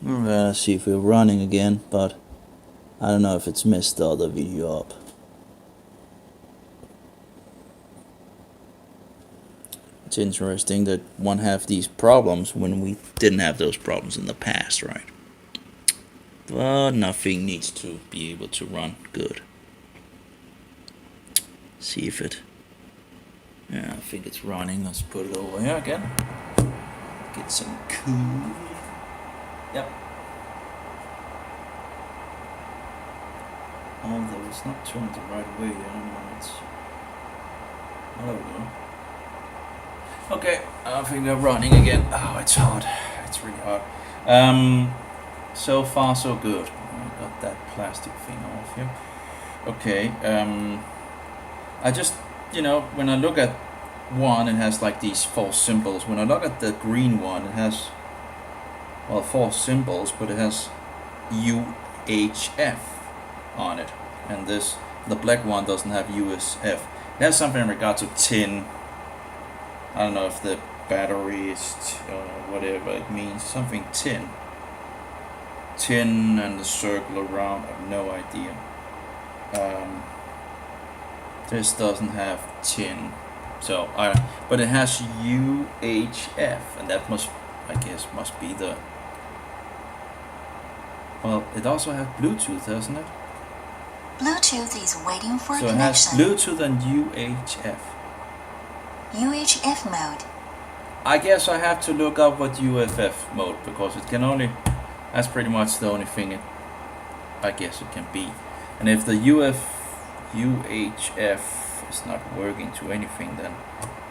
I'm gonna see if we're running again, but I don't know if it's messed the other video up. It's interesting that one have these problems when we didn't have those problems in the past, right? But nothing needs to be able to run good. See if it... Yeah, I think it's running. Let's put it over here again. Get some cool. Yep. Although it's not turned the right way, I don't know. It's... Oh, there we go. Okay, I think we're running again. Oh, it's hard. It's really hard. So far so good. I got that plastic thing off here. Okay, I just, when I look at one, it has like these 4 symbols. When I look at the green one, it has, well, 4 symbols, but it has UHF on it. And the black one doesn't have USF. It has something in regard to tin. I don't know if the battery is whatever it means. Something tin. Tin and the circle around. I have no idea. This doesn't have tin. So but it has UHF, and that must be the. Well, it also has Bluetooth, doesn't it? Bluetooth is waiting for so connection. So it has Bluetooth and UHF. UHF mode. I guess I have to look up what UFF mode, because it can only... That's pretty much the only thing I guess it can be. And if the UHF is not working to anything, then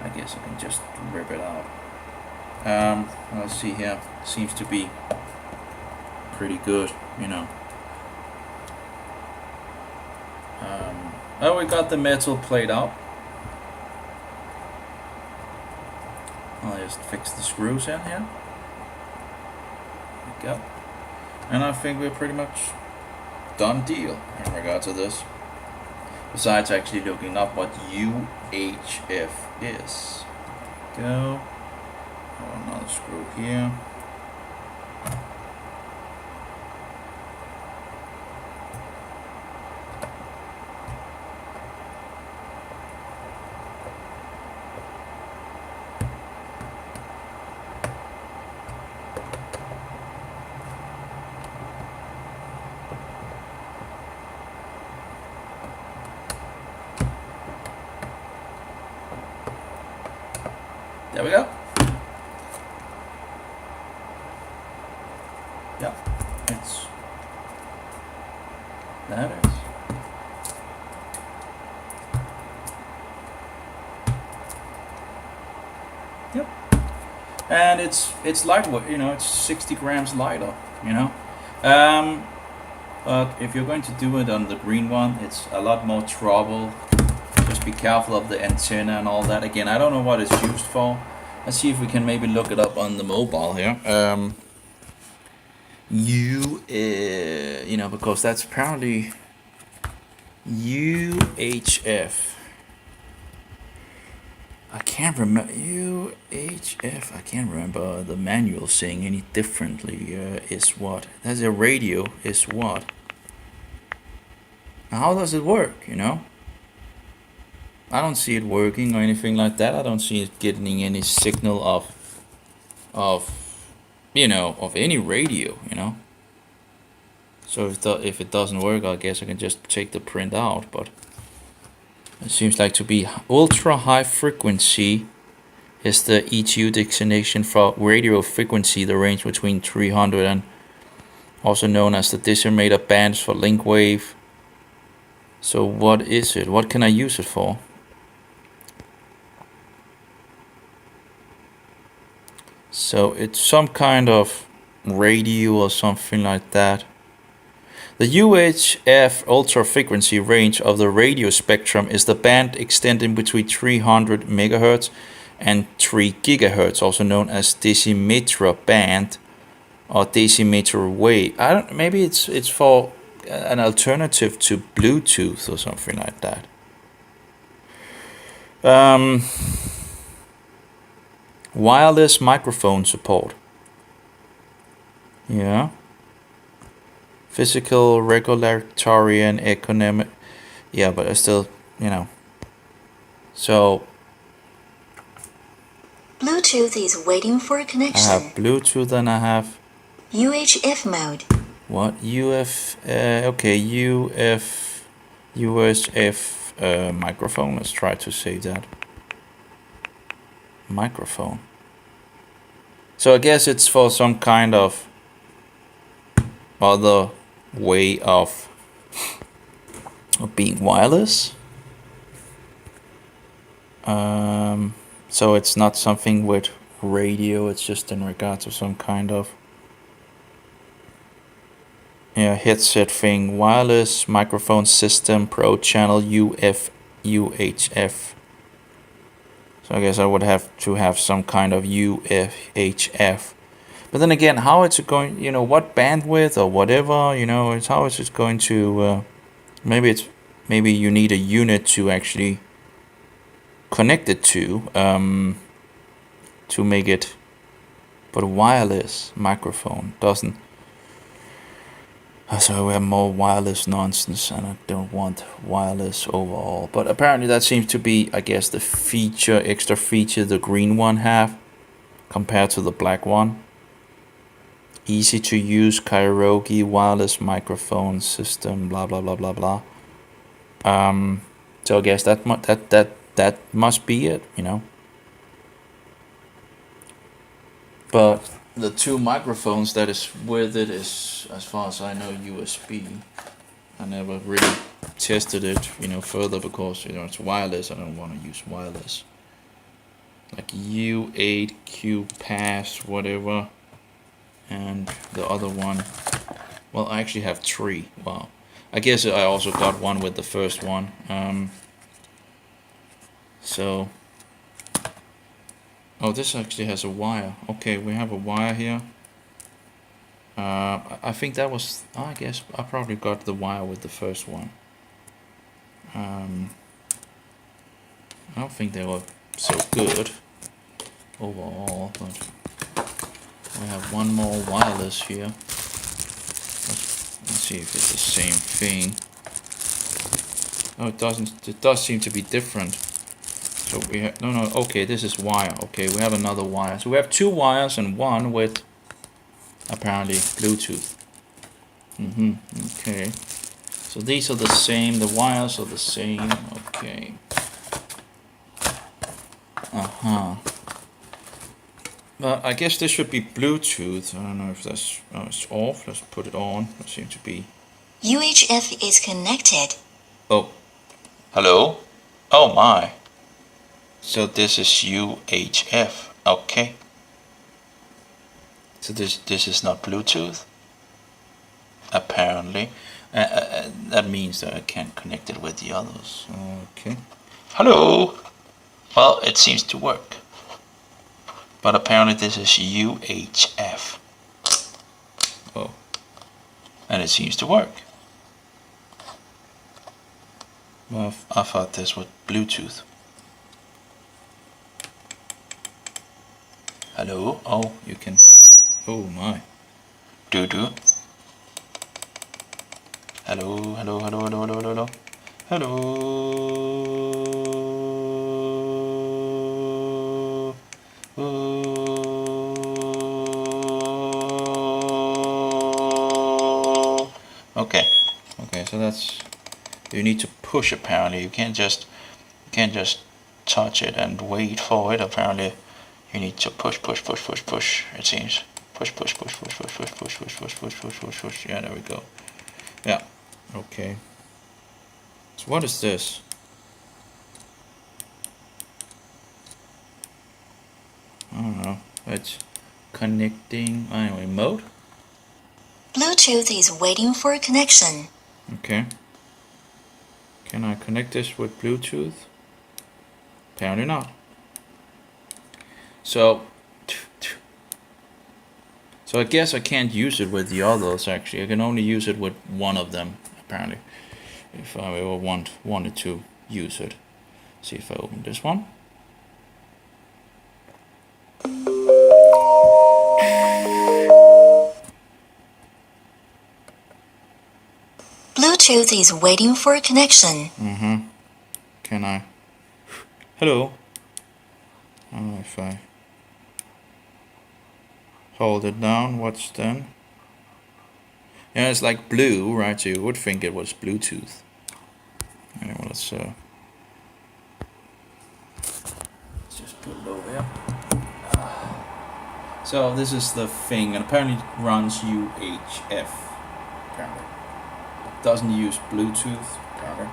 I guess I can just rip it out. Let's see here. Seems to be pretty good, Oh, we got the metal plate out. I'll just fix the screws in here. There we go. And I think we're pretty much done deal in regard to this. Besides actually looking up what UHF is. Go. Oh, another screw here. There we go. Yep, that is. Yep. And it's lightweight, it's 60 grams lighter, But if you're going to do it on the green one, it's a lot more trouble. Just be careful of the antenna and all that. Again, I don't know what it's used for. Let's see if we can maybe look it up on the mobile here. Because that's apparently UHF. I can't remember UHF. I can't remember the manual saying any differently. Is what? That's a radio. Is what? How does it work? I don't see it working or anything like that. I don't see it getting any signal of any radio, So if it doesn't work, I guess I can just take the print out. But it seems like to be ultra high frequency is the ETU designation for radio frequency, the range between 300 and also known as the decimator bands for link wave. So what is it? What can I use it for? So it's some kind of radio or something like that. The UHF ultra frequency range of the radio spectrum is the band extending between 300 MHz and 3 GHz, also known as decimeter band or decimeter wave. Maybe it's for an alternative to Bluetooth or something like that. Wireless microphone support. Yeah, Physical, regulatory, and economic. Yeah, but I still, you know. So Bluetooth is waiting for I connection. have Bluetooth and I have UHF mode. what? Okay, USF microphone. Let's try to save that. Microphone. So I guess it's for some kind of other way of being wireless. So it's not something with radio, it's just in regards to some kind of headset thing. Wireless microphone system, pro channel, UHF. So I guess I would have to have some kind of UHF. But then again, how it's going, what bandwidth or whatever, it's how it's just going to, maybe you need a unit to actually connect it to make it, but a wireless microphone doesn't. So we have more wireless nonsense, and I don't want wireless overall. But apparently that seems to be, I guess, the extra feature the green one have compared to the black one. Easy to use karaoke wireless microphone system, blah blah blah blah blah. So I guess that must be it, But the two microphones that is with it is, as far as I know, USB. I never really tested it, further because it's wireless. I don't want to use wireless. Like U8, Q Pass, whatever, and the other one. Well, I actually have three. Wow. I guess I also got one with the first one. So. Oh, this actually has a wire. Okay, we have a wire here. I think that was, I guess I probably got the wire with the first one. I don't think they were so good overall, but we have one more wireless here. Let's see if it's the same thing. Oh, it doesn't. It does seem to be different. So we have, no, okay, this is wire. Okay, we have another wire. So we have two wires and one with apparently Bluetooth. Okay. So these are the same, the wires are the same. Okay. Well, I guess this should be Bluetooth. I don't know if that's, it's off. Let's put it on. It seems to be. UHF is connected. Oh. Hello? Oh my. So this is UHF, okay. So this is not Bluetooth, apparently. That means that I can't connect it with the others. Okay. Hello. Well, it seems to work, but apparently this is UHF. Oh, and it seems to work. Well, I thought this was Bluetooth. Hello? Oh, you can. Oh my. Doo-doo. Hello, hello, hello, hello, hello, hello, hello. Hello. Okay. Okay, so that's, you need to push apparently. You can't just touch it and wait for it. Apparently you need to push, it seems. Push. Yeah, there we go. Yeah. Okay. So what is this? I don't know. It's connecting. Anyway, mode. Bluetooth is waiting for connection. Okay. Can I connect this with Bluetooth? Apparently not. So I guess I can't use it with the others actually. I can only use it with one of them apparently. If I ever wanted to use it. See if I open this one. Bluetooth is waiting for connection. Can I? Hello. If I hold it down, what's then? Yeah, it's like blue, right? So you would think it was Bluetooth. Anyway, let's just put it over here. So this is the thing, and apparently it runs UHF. Apparently, it doesn't use Bluetooth. Apparently.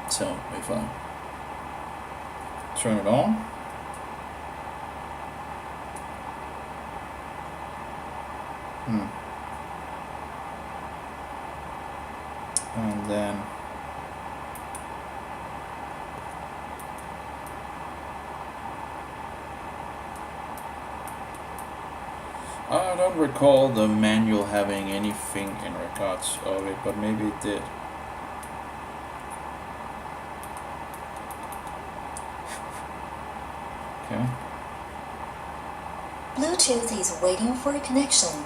So if I turn it on. And then I don't recall the manual having anything in regards of it, but maybe it did. Okay. Bluetooth is waiting for connection.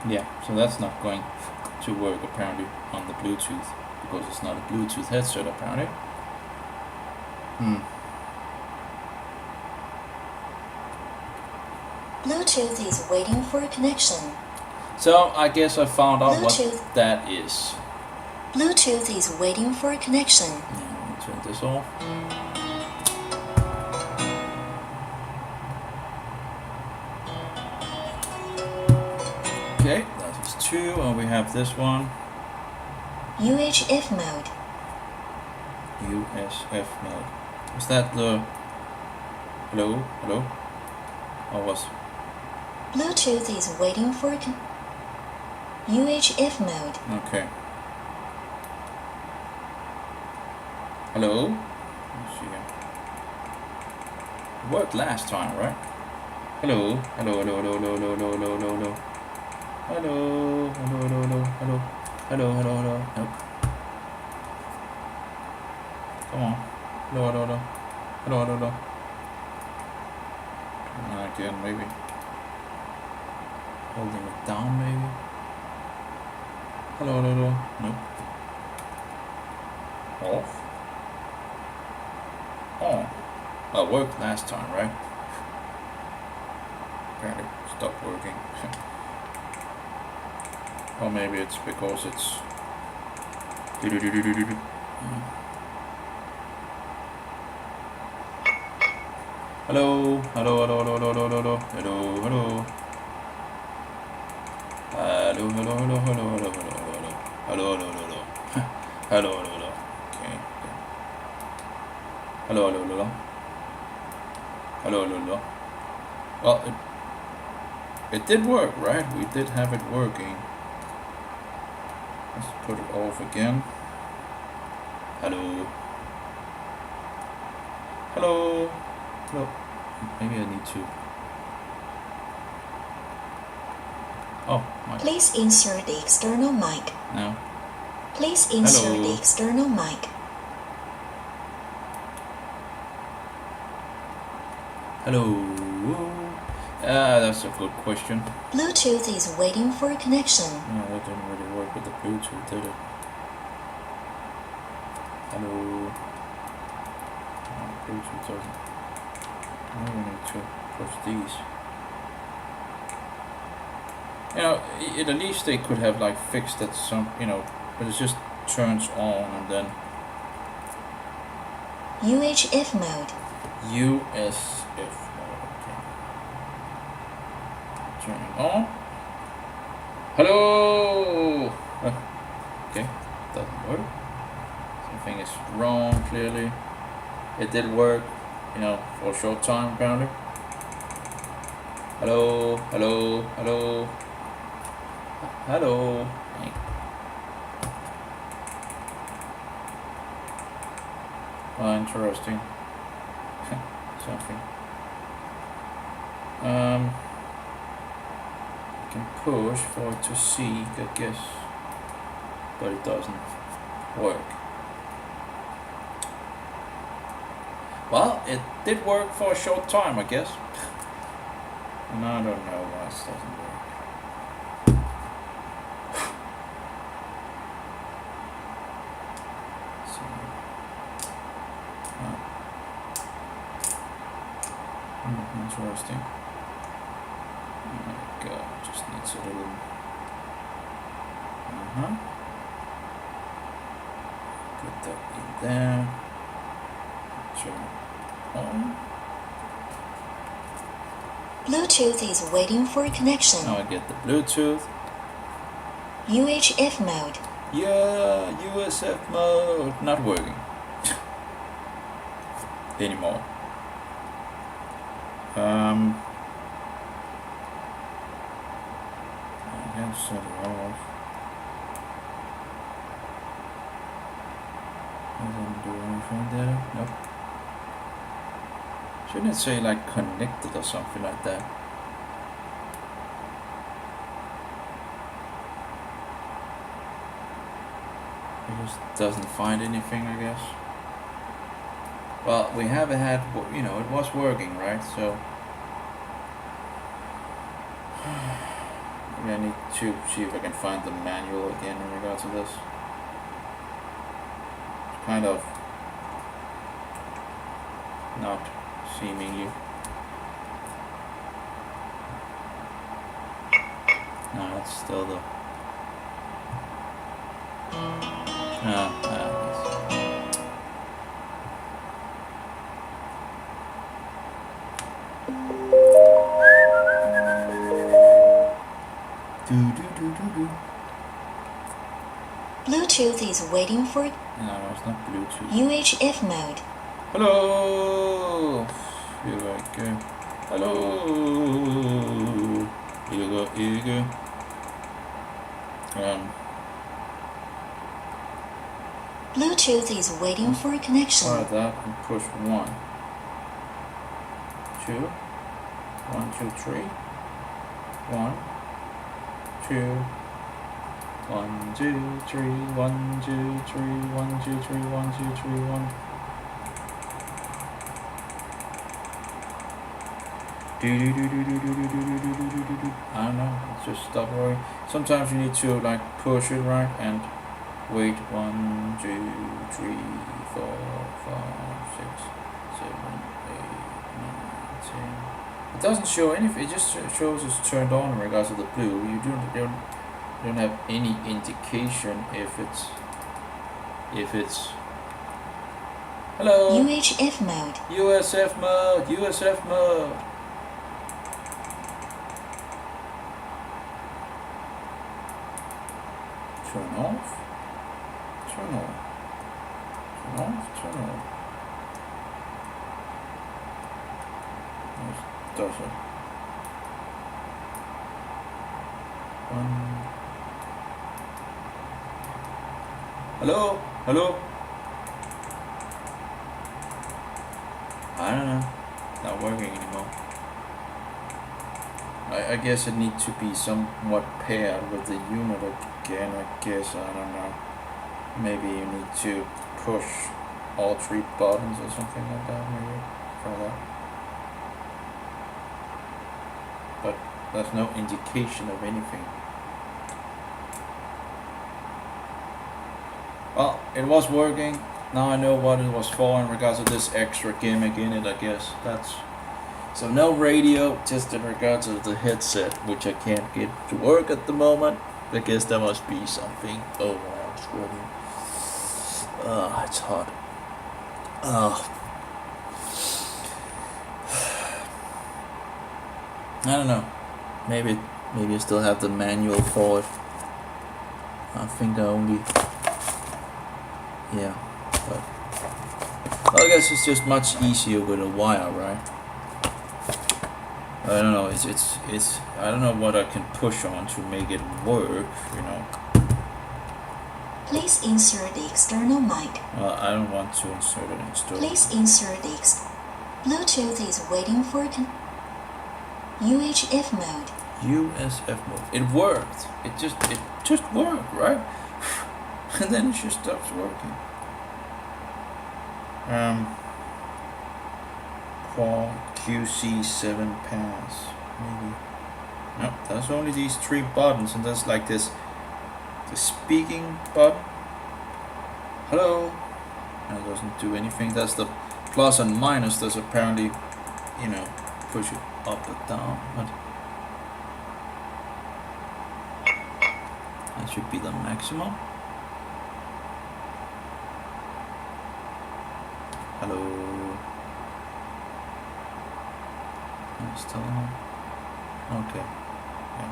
Yeah, so that's not going to work apparently on the Bluetooth because it's not a Bluetooth headset apparently. Bluetooth is waiting for connection. So I guess I found out Bluetooth. what that is. Bluetooth is waiting for connection. Yeah, let me turn this off. Okay, that is 2, and we have this one. UHF mode. USF mode. Is that the... Hello? Hello? Or was... Bluetooth is waiting for UHF mode. Okay. Hello? Let's see here. It worked last time, right? Hello? Hello, hello, hello, hello, hello, hello, hello, hello, hello. Hello, hello, hello, hello, hello. Hello, hello, hello. Nope. Come on. Hello, hello, hello. Hello, hello, hello. Again, maybe. Holding it down, maybe. Hello, hello, hello. Nope. Off. Oh. Well, it worked last time, right? Apparently it stopped working. Or maybe it's because it's... Hello, hello, hello, hello, hello, hello, hello, hello, hello. Hello, hello, hello, hello, hello, hello, hello, hello, hello, hello, hello, hello, hello. Okay. Hello, hello, hello. Hello, hello, hello. Well, it did work, right? We did have it working. Let's put it off again. Hello. Hello. Hello. Maybe I need to. Oh, my. Please insert the external mic. No. Please insert Hello. the external mic. Hello. That's a good question. Bluetooth is waiting for connection. No, that didn't really work with the Bluetooth, did it? Hello. No, Bluetooth doesn't. Now we need to push these. You know, at least they could have like fixed that some, you know, but it just turns on and then UHF mode. USF mode. Okay. Turning on. Hello. Okay, doesn't work. Something is wrong. Clearly, it did work. You know, for a short time apparently. Hello. Hello. Hello. Hello. Oh, interesting. Something. I can push for it to seek, I guess, but it doesn't work. Well, it did work for a short time, I guess. And I don't know why this doesn't work. So, interesting. Oh my god, just needs a little. Put that in there. Turn on. Bluetooth is waiting for connection. Now I get the Bluetooth. UHF mode. Yeah, USF mode. Not working. Anymore. I can't set it off. Doesn't do anything there. Nope. Shouldn't it say like connected or something like that? It just doesn't find anything, I guess. Well, we haven't had, you know, it was working, right? So maybe I need to see if I can find the manual again in regards to this. It's kind of not seemingly. No, it's still the. Bluetooth is waiting for. No, it's not Bluetooth. UHF mode. Hello. Here I go. Hello. Here you go. Bluetooth is waiting for connection. Try that and push 1, 2, 1, 2, 3, 1, 2, 1, 2, 3, 1, 2, 3, 1, 2, 3, 1, 2, 3, 1. I don't know, it's just stop working. Sometimes you need to like push it right and wait 1, 2, 3, 4, 5, 6, 7, 8, 9, 10. It doesn't show anything, it just shows it's turned on in regards to the blue. You don't have any indication if it's hello. UHF mode. USF mode, USF mode. Turn off. Turn on. Turn off. Turn on. Does it? Hello? Hello? I don't know. Not working anymore. I guess it needs to be somewhat paired with the unit again, I guess. I don't know. Maybe you need to push all 3 buttons or something like that, maybe. Try that. But there's no indication of anything. Well, it was working. Now I know what it was for in regards to this extra gimmick in it, I guess. So no radio, just in regards to the headset, which I can't get to work at the moment. I guess there must be something. Oh wow, I'm sweating. It's hot. I don't know. Maybe I still have the manual for it. I think I only. Yeah, but well, I guess it's just much easier with a wire, right? I don't know. It's I don't know what I can push on to make it work. You know. Please insert the external mic. Well, I don't want to insert an external. Please insert the Bluetooth is waiting for UHF mode. USF mode. It worked. It just worked, right? And then it just stops working. Qual QC7 pass. maybe. No, there's only these 3 buttons, and there's like this the speaking button. Hello. And it doesn't do anything. That's the plus and minus. There's apparently, you know, push it up or down, but that should be the maximum. Hello. I'm still on. Okay. Yeah.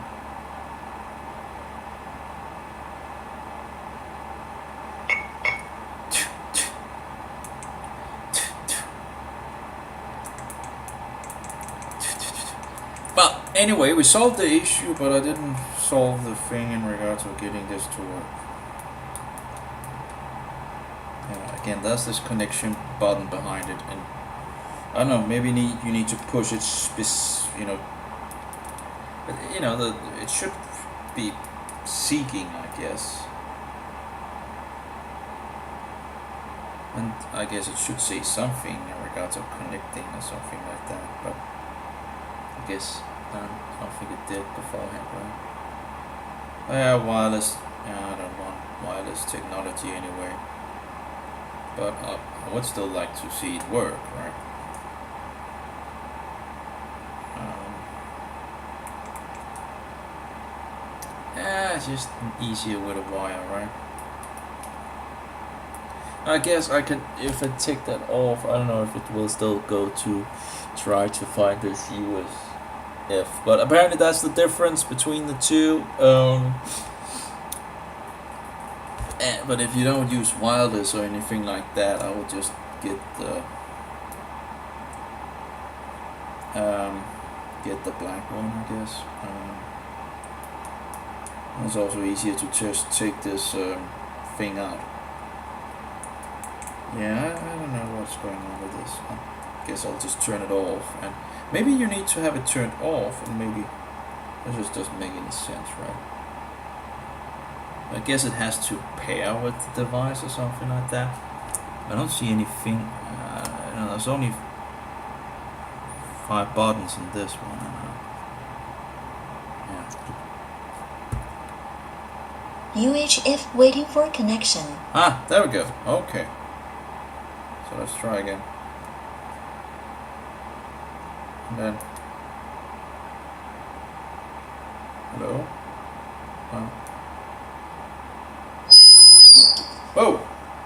Well, anyway, we solved the issue, but I didn't solve the thing in regards to getting this to work. Again, that's this connection button behind it, and I don't know, maybe you need to push it, you know, but, you know, it should be seeking, I guess. And I guess it should say something in regards of connecting or something like that, but I guess I don't think it did beforehand, right? Wireless. Yeah, I don't want wireless technology anyway. But I would still like to see it work, right? It's just easier with a wire, right? I guess I can, if I take that off, I don't know if it will still go to try to find this USF, but apparently that's the difference between the two. But if you don't use wireless or anything like that, I would just get the black one, I guess. It's also easier to just take this thing out. Yeah, I don't know what's going on with this. I guess I'll just turn it off, and maybe you need to have it turned off, and maybe that just doesn't make any sense, right? I guess it has to pair with the device or something like that. I don't see anything. No, there's only 5 buttons in this one. UHF waiting for connection. Ah, there we go. Okay. So let's try again. And then. Hello? Whoa!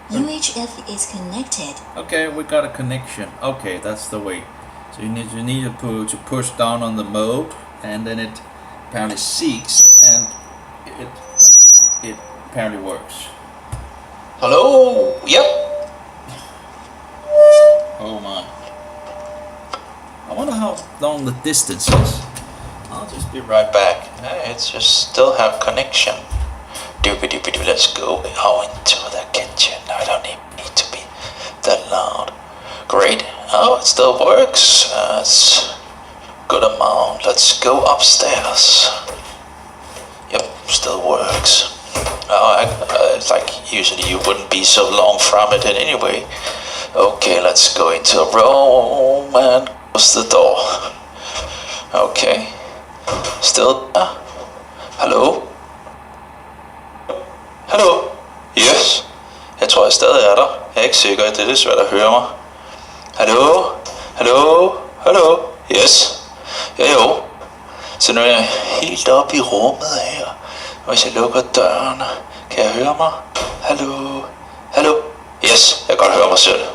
UHF is connected. Okay, we got a connection. Okay, that's the way. So you need to push down on the mode, and then it apparently seeks, and it apparently works. Hello? Yep. Oh my. I wonder how long the distance is. I'll just be right back. It's just still have connection. Doobie-doobie-doo, let's go out into the kitchen. I don't need to be that loud. Great. Oh, it still works. It's good amount. Let's go upstairs. Yep, still works. It's like usually you wouldn't be so long from it anyway. Okay, let's go into a room and close the door. Okay. Still. Hello? Hallo? Yes? Jeg tror, jeg stadig er der. Jeg er ikke sikker, det er lidt svært at høre mig. Hallo? Hallo? Hallo? Yes? Ja jo. Så nu er jeg helt oppe i rummet her. Og hvis jeg lukker døren, kan jeg høre mig? Hallo? Hallo? Yes, jeg kan godt høre mig selv.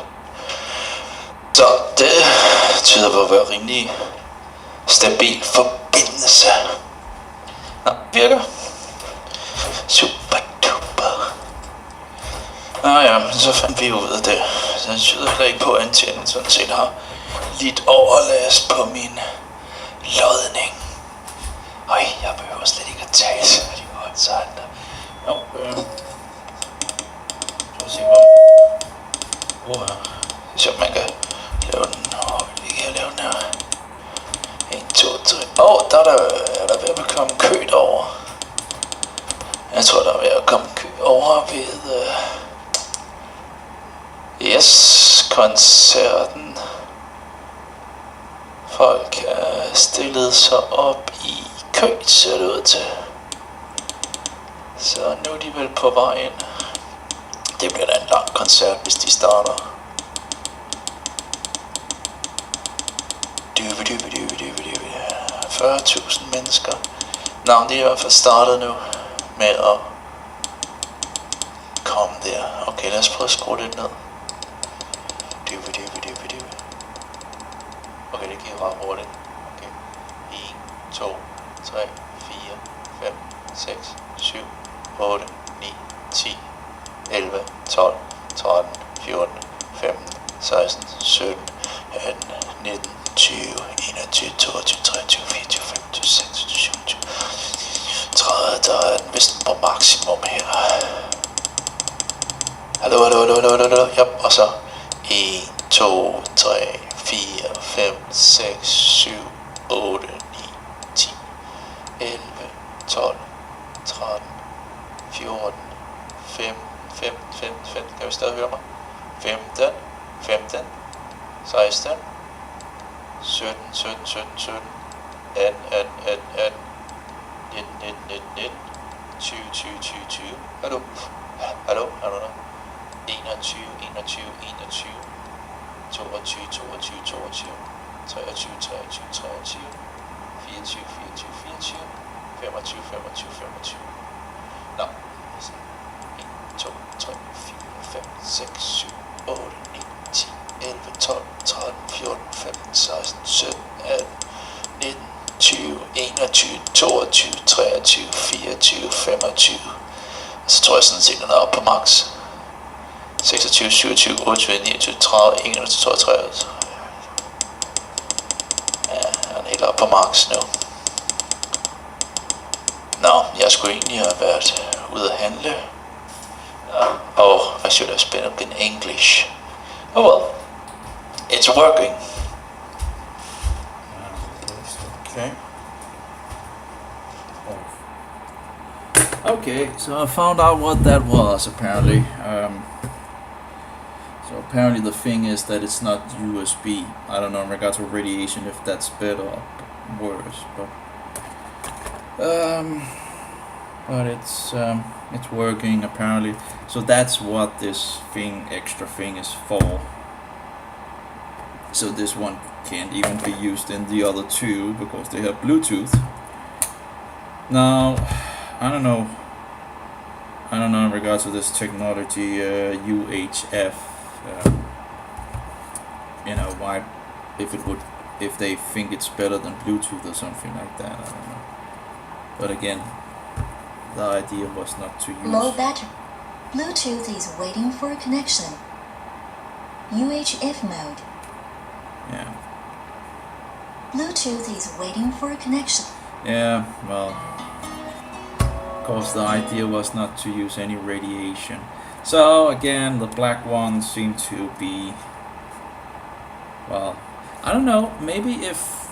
Så det tyder på at være rimelig stabil forbindelse. Nå, virker. Super duper. Ja, men så fandt vi ud af det. Så det tyder heller ikke på, at antennen sådan set har lidt overlast på min lodning. Øj, jeg behøver slet ikke at tale særlig højt sådan der. Jo, prøv at se hvor. Så man kan lave den. Vi kan lave den her. 1, 2, 3. Der er der ved at komme kø derovre. Jeg tror, der er ved at komme kø over ved koncerten Folk er stillet sig op i kø, ser det ud til. Så nu er de vel på vej ind. Det bliver da en lang koncert, hvis de starter. 40.000 mennesker. Nå, de er i hvert fald startet nu med at komme der. Okay, lad os prøve at skrue lidt ned. Okay, det giver ret hurtigt. Okay. 1, 2, 3, 4, 5, 6, 7, 8, 9, 10, 11, 12, 13, 14, 15, 16, 17, 18, 19, 20, 21, 22, 23, 24, 25, 26, 27, 30, der er den vist på maksimum her. Hallo, ja, og så 1, 2, 3, 4, 5, 6, 7, 8, 9, 10, 11, 12, 13, 14, 15, kan vi stadig høre mig? 15, 16, 17, 18, 19, 20, hallo, 21, 22, 23, 24, 25. Nå, 1, 2, 3, 4, 5, 6, 7, 8, 9, 10, 11, 12, 13, 14, 15, 16, 17, 18, 19, 20, 21, 22, 23, 24, 25. Så tror jeg sådan set, den er oppe på max. 26, 27, 28, 29, 30, 31, 32. Ja, han er helt oppe på max nu. Nå, jeg skulle egentlig have været ude at handle. Oh, I should have spoken in English. Oh well, it's working. Okay. Okay, so I found out what that was apparently. So apparently the thing is that it's not USB. I don't know in regards to radiation if that's better or worse, but it's working apparently. So that's what this extra thing is for. So this one can't even be used in the other two because they have Bluetooth. Now, I don't know in regards to this technology, UHF. Why, if they think it's better than Bluetooth or something like that, I don't know. But again, the idea was not to use. Low battery. Bluetooth is waiting for a connection. UHF mode. Yeah. Bluetooth is waiting for a connection. Yeah, well, of course the idea was not to use any radiation. So again, the black ones seem to be, well, I don't know, maybe if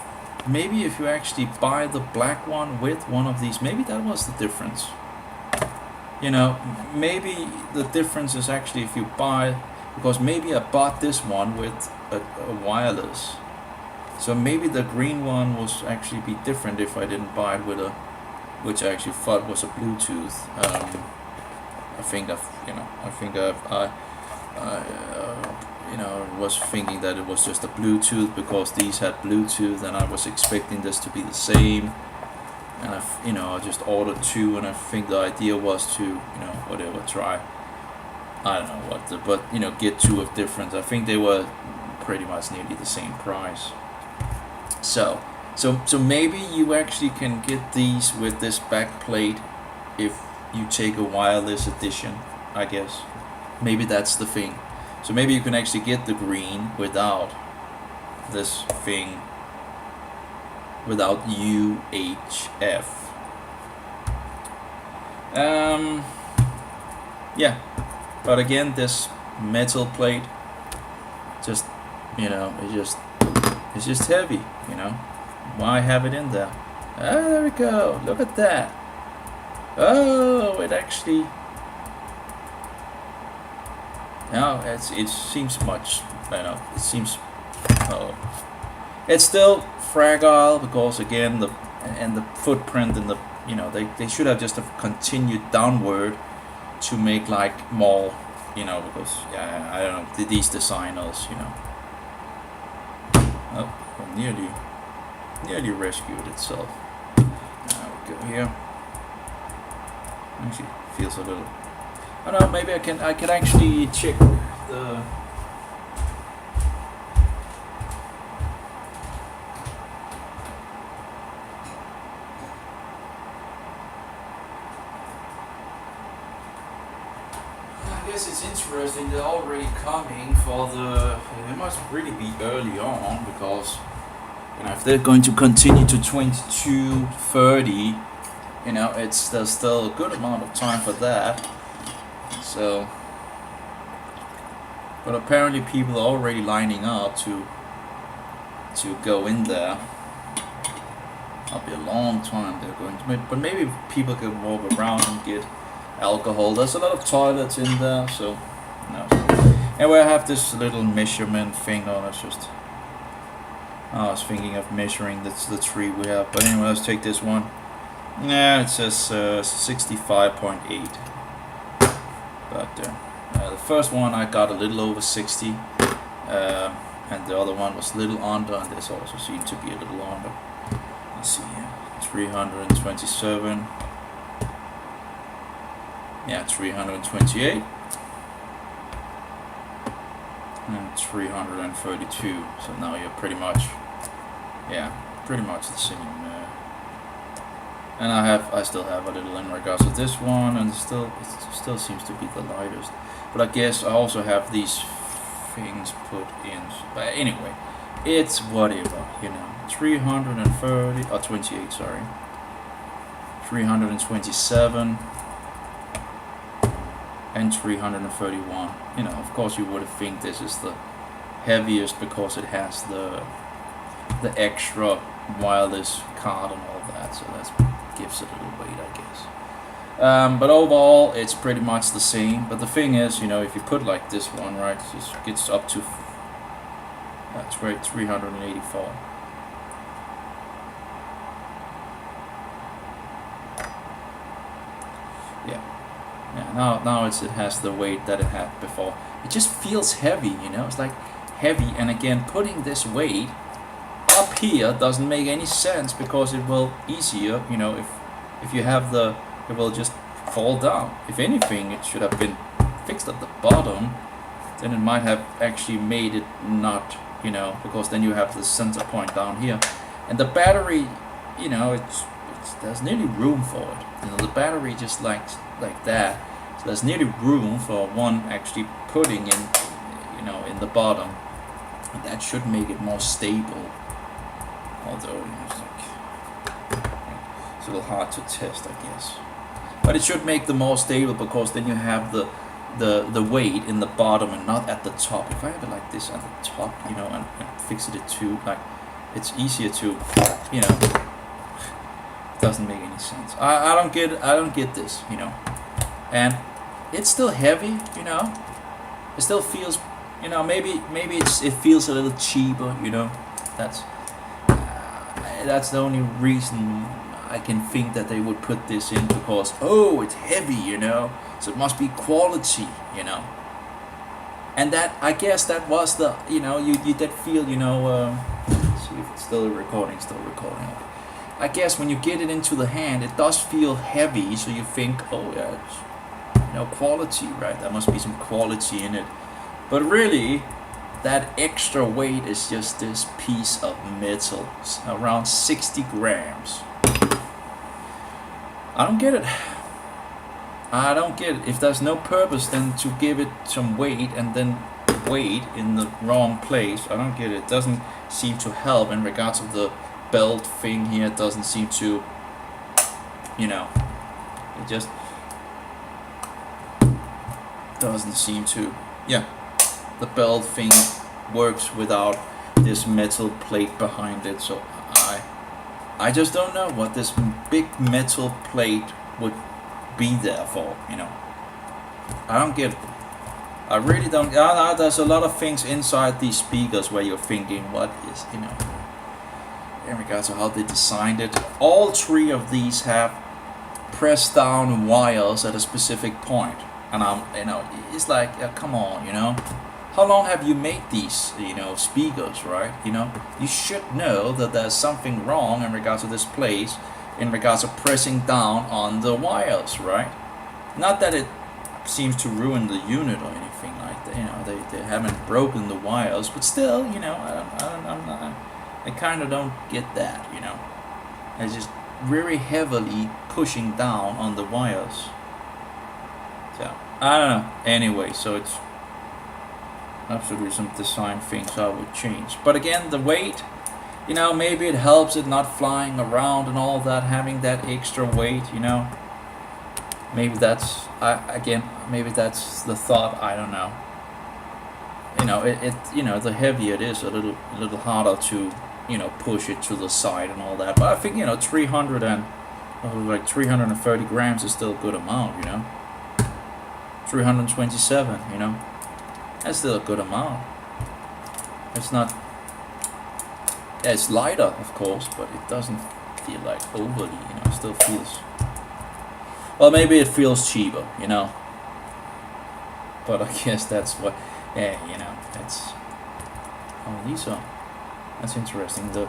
you actually buy the black one with one of these, maybe that was the difference. Maybe the difference is actually if you buy, because maybe I bought this one with a wireless. So maybe the green one was actually be different if I didn't buy it with which I actually thought was a Bluetooth. I was thinking that it was just a Bluetooth because these had Bluetooth, and I was expecting this to be the same. And I just ordered two, and I think the idea was to, try. I don't know what, but get two of different. I think they were pretty much nearly the same price. So maybe you actually can get these with this back plate if you take a wireless edition, I guess. Maybe that's the thing. So maybe you can actually get the green without this thing, without UHF. Yeah, but again, this metal plate, just it's just heavy. Why have it in there? There we go. Look at that. Oh, it actually. No, it seems much. It seems. Oh, It's still fragile because again the footprint and the they should have just have continued downward to make like more because I don't know these designers oh nearly rescued itself. Now we go here. Actually feels a little. I don't know. Maybe I can actually check the. I guess it's interesting. They're already coming for the. It must really be early on because if they're going to continue to 2230. There's still a good amount of time for that. So, but apparently people are already lining up to go in there. That'll be a long time they're going to make, but maybe people can walk around and get alcohol. There's a lot of toilets in there, so no. Anyway, I have this little measurement thing on. It's just I was thinking of measuring the tree we have, but anyway, let's take this one. Yeah, it says 65.8. But the first one I got a little over 60, and the other one was a little under, and this also seemed to be a little under. Let's see here, 327. Yeah, 328. And 332. So now you're pretty much the same. And I still have a little in regards to this one, and it still seems to be the lightest. But I guess I also have these things put in. But anyway, it's whatever, 330 or 28, sorry. 327 and 331. Of course you would think this is the heaviest because it has the extra wireless card and all that, so that gives it a little weight, I guess. But overall it's pretty much the same. But the thing is, if you put like this one, right, it just gets up to that's right, 384. Yeah, now it has the weight that it had before. It just feels heavy, it's like heavy. And again, putting this weight up here doesn't make any sense because it will easier, if you have it will just fall down. If anything, it should have been fixed at the bottom, then it might have actually made it not, because then you have the center point down here, and the battery, it's there's nearly room for it. The battery just like that, so there's nearly room for one actually putting in, in the bottom, and that should make it more stable. Although it's a little hard to test, I guess. But it should make them more stable because then you have the weight in the bottom and not at the top. If I have it like this at the top, and fix it to like, it's easier to, it doesn't make any sense. I don't get this, and it's still heavy, It still feels, maybe it feels a little cheaper, That's the only reason I can think that they would put this in, because it's heavy, so it must be quality, and that, I guess that was the, you did feel, let's see if it's still recording. I guess when you get it into the hand, it does feel heavy, so you think, it's, quality, right? There must be some quality in it, but really, that extra weight is just this piece of metal, around 60 grams. I don't get it. If there's no purpose then to give it some weight and then weight in the wrong place, I don't get it. It doesn't seem to help in regards of the belt thing here. It doesn't seem to, it just doesn't seem to, the belt thing works without this metal plate behind it, so I just don't know what this big metal plate would be there for, I don't get it. I really don't. There's a lot of things inside these speakers where you're thinking, what is, in regards to how they designed it. All three of these have press down wires at a specific point, and it's like, come on, how long have you made these, speakers, right? You should know that there's something wrong in regards to this place, in regards to pressing down on the wires, right? Not that it seems to ruin the unit or anything like that, they haven't broken the wires, but still, I kind of don't get that, It's just very heavily pushing down on the wires. So, I don't know. Anyway, so it's absolutely some design things I would change. But again, the weight, maybe it helps it not flying around and all that, having that extra weight, Maybe that's, maybe that's the thought, I don't know. The heavier it is, a little harder to push it to the side and all that. But I think 330 grams is still a good amount. 327. That's still a good amount. It's not. It's lighter, of course, but it doesn't feel like overly. It still feels. Well, maybe it feels cheaper. But I guess that's what. Yeah, that's. Oh, these are. That's interesting. The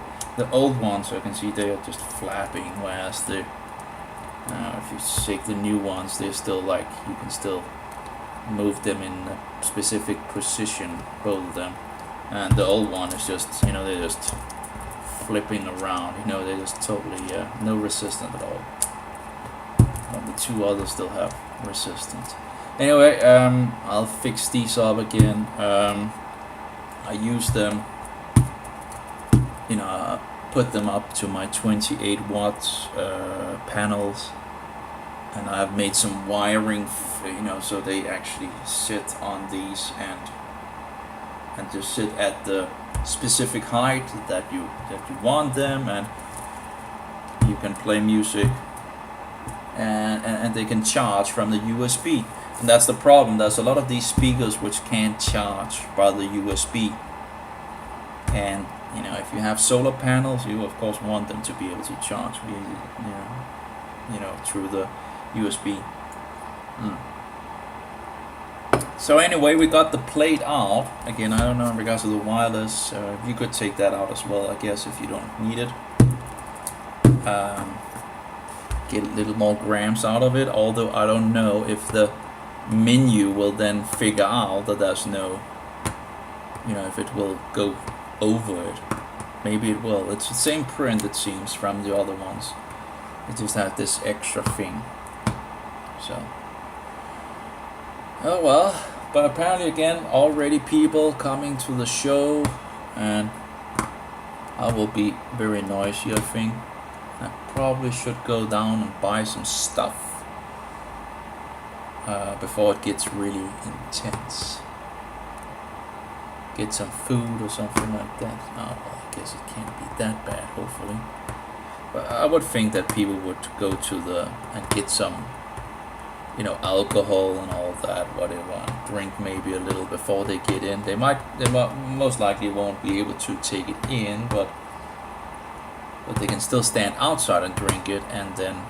old ones, I can see they are just flapping, whereas if you take the new ones, they're still like, you can still move them in a specific position, both of them. And the old one is just, they're just flipping around. They're just totally no resistance at all. But the two others still have resistance. Anyway, I'll fix these up again. I use them. Put them up to my 28 watts panels, and I've made some wiring, so they actually sit on these and just sit at the specific height that you want them, and you can play music, and they can charge from the USB. And that's the problem. There's a lot of these speakers which can't charge by the USB, and if you have solar panels, you of course want them to be able to charge, through the USB. So anyway, we got the plate out. Again, I don't know in regards to the wireless. You could take that out as well, I guess, if you don't need it. Get a little more grams out of it. Although I don't know if the menu will then figure out that there's no, if it will go over it. Maybe it will. It's the same print, it seems, from the other ones. It just had this extra thing. So, oh well. But apparently, again, already people coming to the show, and I will be very noisy, I think. I probably should go down and buy some stuff before it gets really intense. Get some food or something like that. Oh, well, I guess it can't be that bad, hopefully. But I would think that people would go to and get some, alcohol and all that, whatever, drink maybe a little before they get in. They most likely won't be able to take it in, but they can still stand outside and drink it, and then,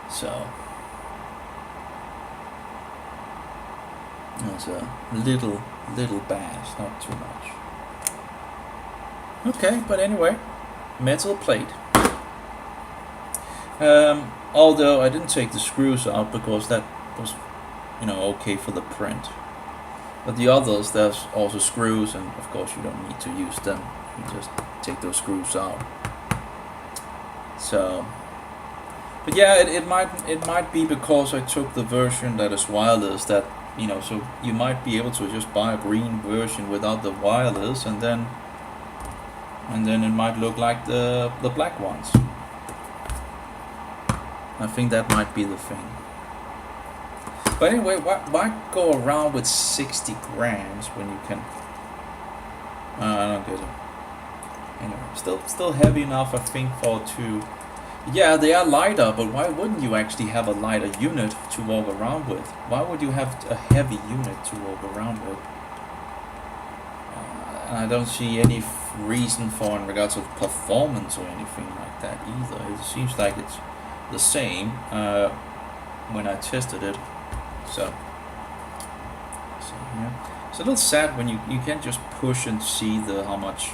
so. It's a little bash, not too much. Okay, but anyway, metal plate. Although I didn't take the screws out because that was, okay for the print. But the others, there's also screws, and of course you don't need to use them. You just take those screws out. So, but yeah, it might be because I took the version that is wireless that. So you might be able to just buy a green version without the wireless, and then it might look like the black ones. I think that might be the thing. But anyway, why go around with 60 grams when you can? I don't get it. Anyway, still heavy enough, I think, for two. Yeah, they are lighter, but why wouldn't you actually have a lighter unit to walk around with? Why would you have a heavy unit to walk around with? And I don't see any reason for in regards of performance or anything like that either. It seems like it's the same when I tested it. So yeah, it's a little sad when you can't just push and see how much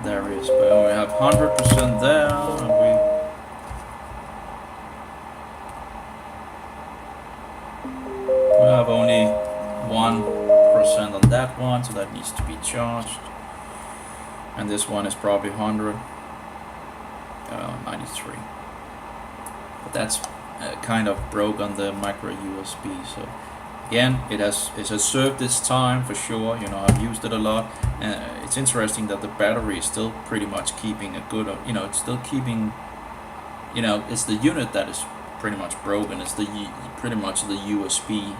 there is. But we have 100% there, and we have only 1% on that one, so that needs to be charged. And this one is probably 100, 93. But that's kind of broke on the micro USB. So again, it has served its time for sure. You know, I've used it a lot. It's interesting that the battery is still pretty much keeping a good. You know, it's still keeping. You know, it's the unit that is pretty much broken. It's pretty much the USB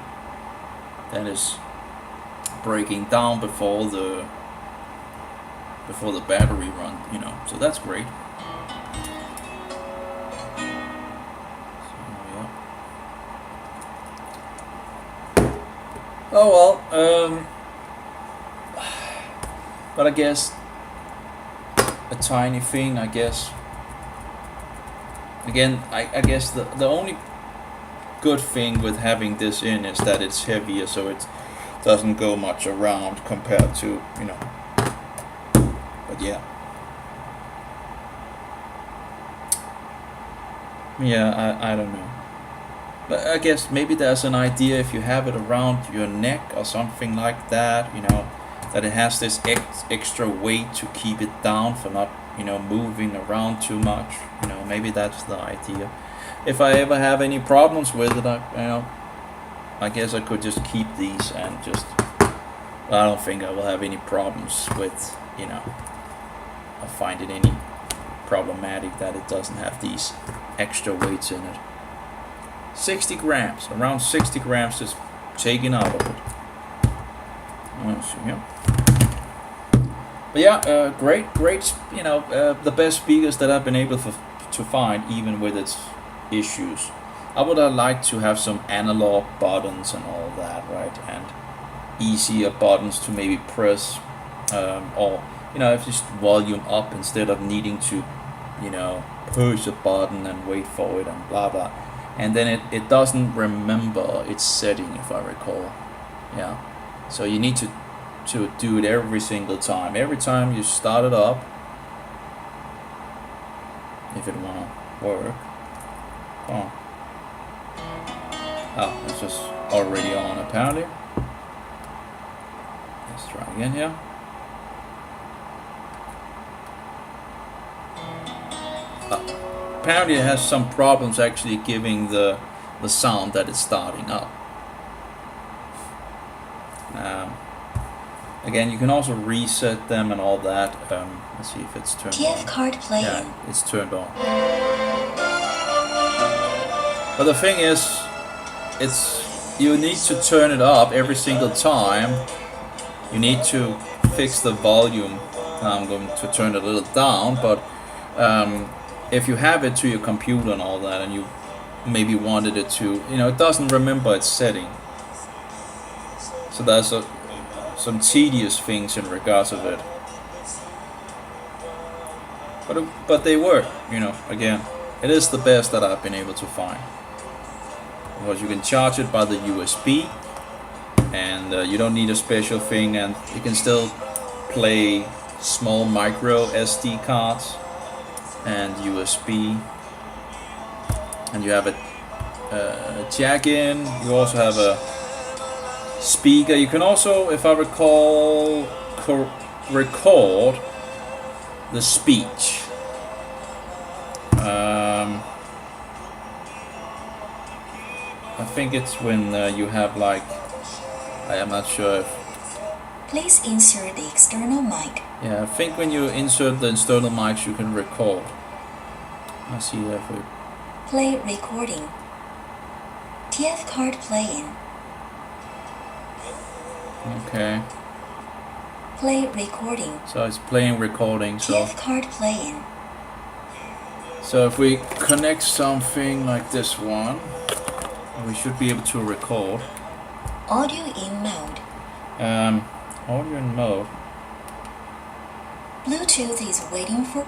that is breaking down before the battery run, you know, so that's great. So, yeah. Oh well, but I guess a tiny thing, I guess. Again, I guess the only good thing with having this in is that it's heavier, so it doesn't go much around compared to, you know. But yeah, I don't know. But I guess maybe there's an idea if you have it around your neck or something like that, you know, that it has this extra weight to keep it down for not, you know, moving around too much. You know, maybe that's the idea. If I ever have any problems with it, I guess I could just keep these and just. I don't think I will have any problems with, you know. I find it any problematic that it doesn't have these extra weights in it. 60 grams, around 60 grams just taken out of it. Let's see here. But yeah, great, you know, the best speakers that I've been able to find, even with its issues. I would have liked to have some analog buttons and all that, right? And easier buttons to maybe press, or, you know, if just volume up instead of needing to, you know, push a button and wait for it and blah blah. And then it doesn't remember its setting, if I recall. Yeah. So you need to do it every single time. Every time you start it up, if it wanna work. Oh. Oh, it's just already on apparently. Let's try again here. Apparently it has some problems actually giving the sound that it's starting up. Again, you can also reset them and all that. Let's see if it's turned TF on. card playing. Yeah, it's turned on. But the thing is, you need to turn it up every single time. You need to fix the volume. I'm going to turn it a little down, but if you have it to your computer and all that, and you maybe wanted it to, you know, it doesn't remember its setting. So there's some tedious things in regards of it. But they work, you know. Again, it is the best that I've been able to find. Because you can charge it by the USB, and you don't need a special thing, and you can still play small micro SD cards and USB, and you have a jack in. You also have a speaker. You can also, if I recall, record the speech. I think it's when you have like, I am not sure if. Please insert the external mic. Yeah, I think when you insert the external mics, you can record. Let's see if we. Play recording. TF card playing. Okay. Play recording. So it's playing recording. So. TF card playing. So if we connect something like this one, we should be able to record. Audio in mode. Audio in mode. Bluetooth is waiting for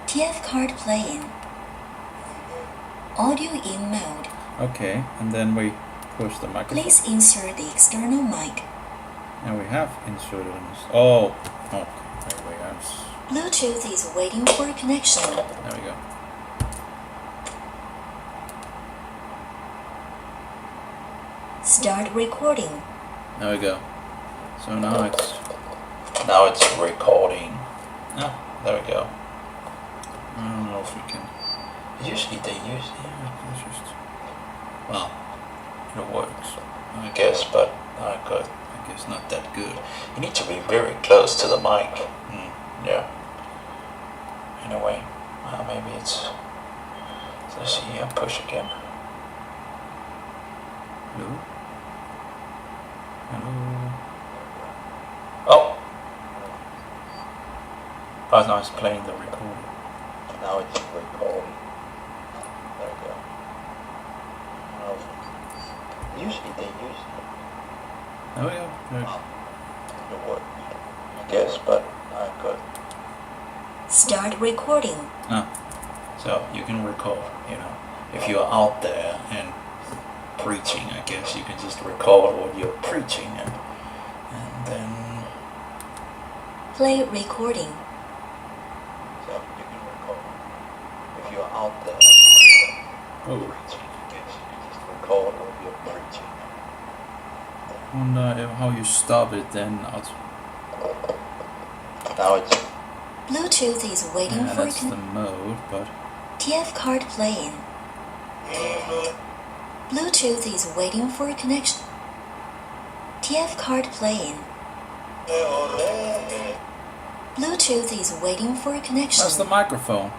TF card playing. Audio in mode. Okay, and then we push the microphone. Please insert the external mic. And we have inserted this. Oh, okay. There we go. Bluetooth is waiting for connection. There we go. Start recording. There we go. So now it's recording. Oh, there we go. I don't know if we can. Usually they use it's just, well, it works, I guess, but I guess not that good. You need to be very close to the mic. Yeah. Anyway, maybe it's. Let's see here. Push again. Hello. Hello. Oh. Oh, now it's playing the recording. Now it's recording. There we go. Usually they use it. There we go. It works, I guess, but not good. Start recording. So you can record, if you're out there and preaching, I guess you can just record what you're preaching and then Play recording. so you can record if you're out there preaching, I guess you can just record what you're preaching. Wonder how you stop it then. Now it's Bluetooth is waiting for that's the mode, but TF card playing. Bluetooth is waiting for connection. TF card playing. Bluetooth is waiting for connection. that's the microphone.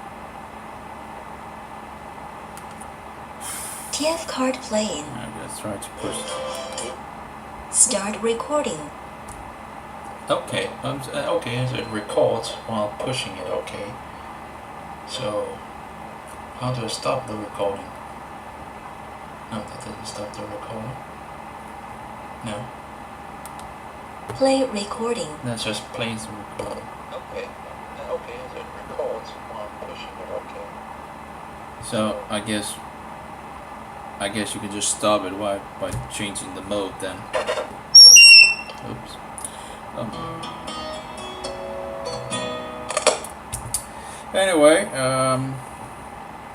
TF card playing. Let's try to push. Start recording. Okay, okay, so it records while pushing it, okay. So, how do I stop the recording? No, that doesn't stop the recording. No, Play recording. that just plays the recording. Okay, okay, so it records while pushing it, okay. So, I guess you can just stop it by changing the mode then. Oops. Anyway,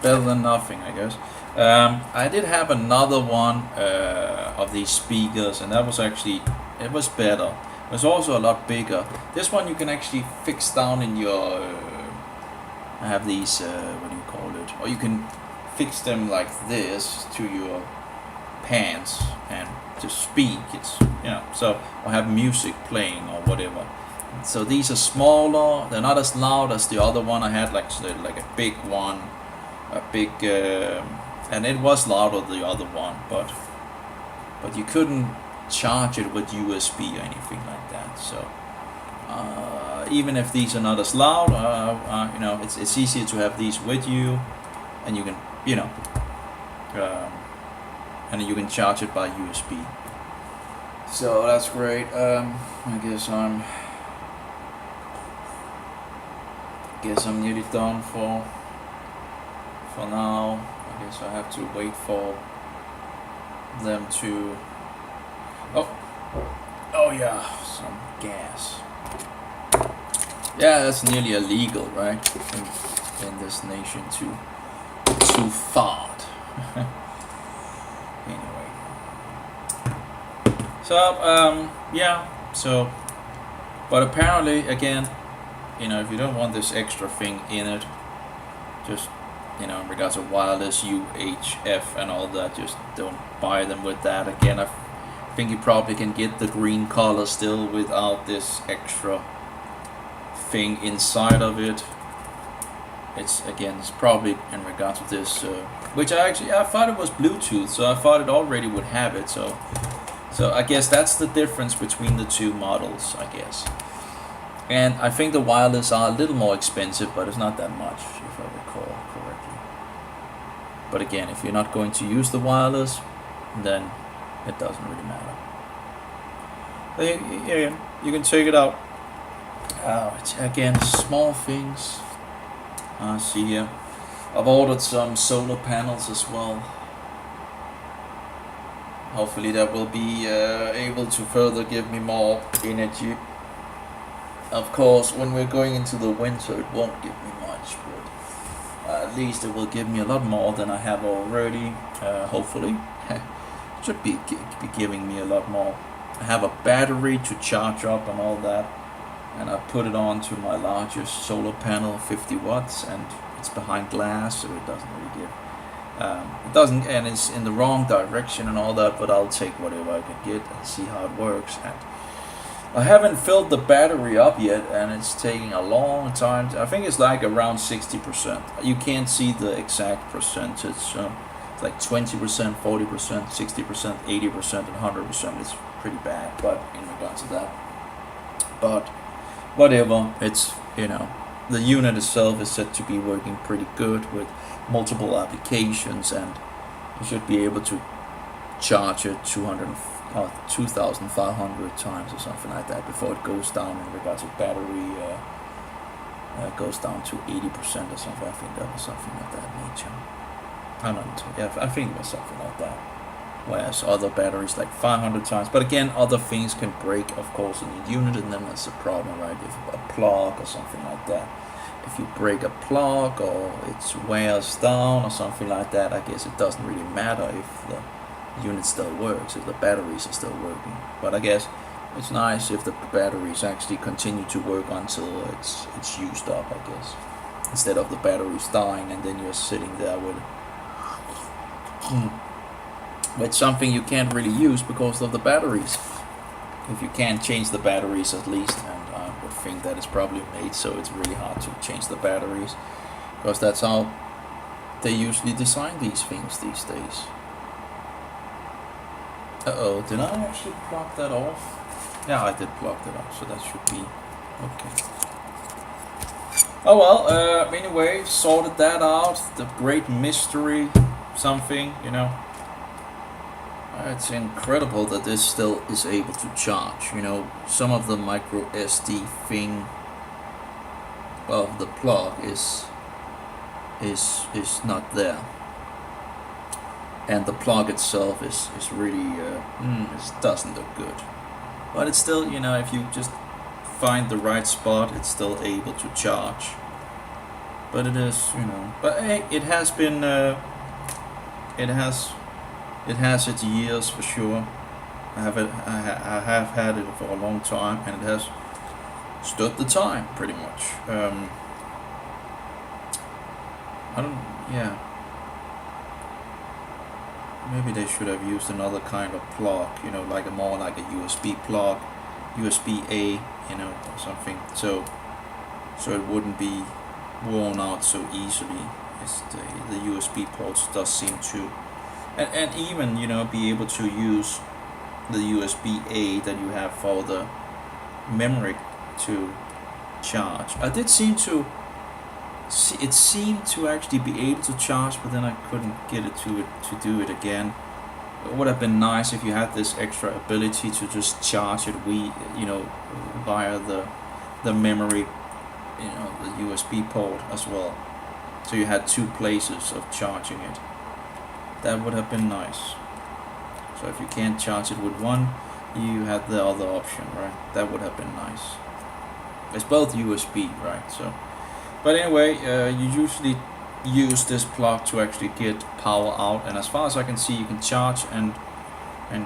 better than nothing, I guess. I did have another one of these speakers, and that was actually, it was better. It was also a lot bigger. This one you can actually fix down in your, I have these, what do you call it? Or you can fix them like this to your pants and to speak. It's, so, or have music playing or whatever. So these are smaller, they're not as loud as the other one I had, like a big one, and it was louder the other one, but you couldn't charge it with USB or anything like that. So even if these are not as loud, it's easier to have these with you, and you can, and you can charge it by USB. So that's great. I guess I'm nearly done for now. I guess I have to wait for them to. Oh yeah, some gas. Yeah, that's nearly illegal, right? In this nation to fart. Anyway. So yeah. So, but apparently again, if you don't want this extra thing in it, just in regards to wireless UHF and all that, just don't buy them with that. Again, I think you probably can get the green color still without this extra thing inside of it. It's probably in regards to this, which I thought it was Bluetooth, so I thought it already would have it. So I guess that's the difference between the two models, I guess. And I think the wireless are a little more expensive, but it's not that much, if I recall correctly. But again, if you're not going to use the wireless, then it doesn't really matter. You can check it out. It's, again, small things. See here. I've ordered some solar panels as well. Hopefully that will be able to further give me more energy. Of course, when we're going into the winter, it won't give me much, but at least it will give me a lot more than I have already. Hopefully, should be giving me a lot more. I have a battery to charge up and all that, and I put it on to my largest solar panel, 50 watts, and it's behind glass, so it doesn't really give. It doesn't, and it's in the wrong direction and all that, but I'll take whatever I can get and see how it works. And I haven't filled the battery up yet, and it's taking a long time. I think it's like around 60%. You can't see the exact percentage. It's like 20%, 40%, 60%, 80%, and 100%. It's pretty bad, but in regards to that. But whatever, it's, you know, the unit itself is said to be working pretty good with multiple applications, and you should be able to charge it 2,500 times or something like that before it goes down in regards to battery. Goes down to 80% or something. I think that was something of that nature. I don't know. Yeah, I think it was something like that. Whereas other batteries like 500 times. But again, other things can break, of course, in the unit, and then that's a problem, right? If a plug or something like that. If you break a plug or it wears down or something like that, I guess it doesn't really matter if the unit still works, if the batteries are still working. But I guess it's nice if the batteries actually continue to work until it's used up, I guess. Instead of the batteries dying and then you're sitting there with something you can't really use because of the batteries. If you can't change the batteries at least, and I would think that it's probably made so it's really hard to change the batteries, because that's how they usually design these things these days. Uh-oh, did I actually plug that off? Yeah, I did plug that off, so that should be okay. Oh well, anyway, sorted that out. The great mystery, something, you know. It's incredible that this still is able to charge. You know, some of the micro SD thing of the plug is not there, and the plug itself is really it doesn't look good. But it's still, you know, if you just find the right spot, it's still able to charge. But it is, you know. But hey, it has been It has its years for sure. I have had it for a long time, and it has stood the time pretty much. Maybe they should have used another kind of plug, you know, like more like a USB plug, USB-A, you know, or something. So it wouldn't be worn out so easily. The USB ports does seem to. And even, you know, be able to use the USB-A that you have for the memory to charge. I did seem to see, it seemed to actually be able to charge, but then I couldn't get it to do it again. It would have been nice if you had this extra ability to just charge it, via the memory, you know, the USB port as well. So you had two places of charging it. That would have been nice. So if you can't charge it with one, you have the other option, right? That would have been nice. It's both USB, right? So, but anyway, you usually use this plug to actually get power out, and as far as I can see, you can charge and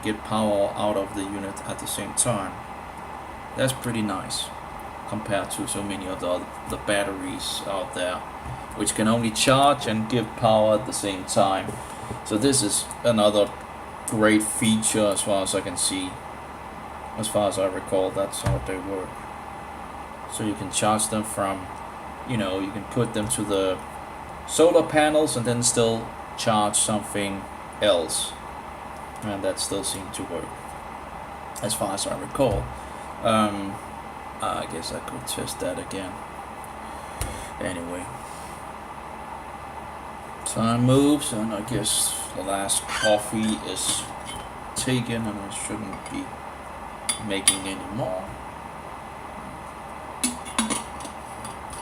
get power out of the unit at the same time. That's pretty nice compared to so many of the batteries out there, which can only charge and give power at the same time. So this is another great feature as far as I can see. As far as I recall, that's how they work. So you can charge them from, you know, you can put them to the solar panels and then still charge something else. And that still seemed to work, as far as I recall. I guess I could test that again. Anyway. Time moves, and I guess the last coffee is taken, and I shouldn't be making any more.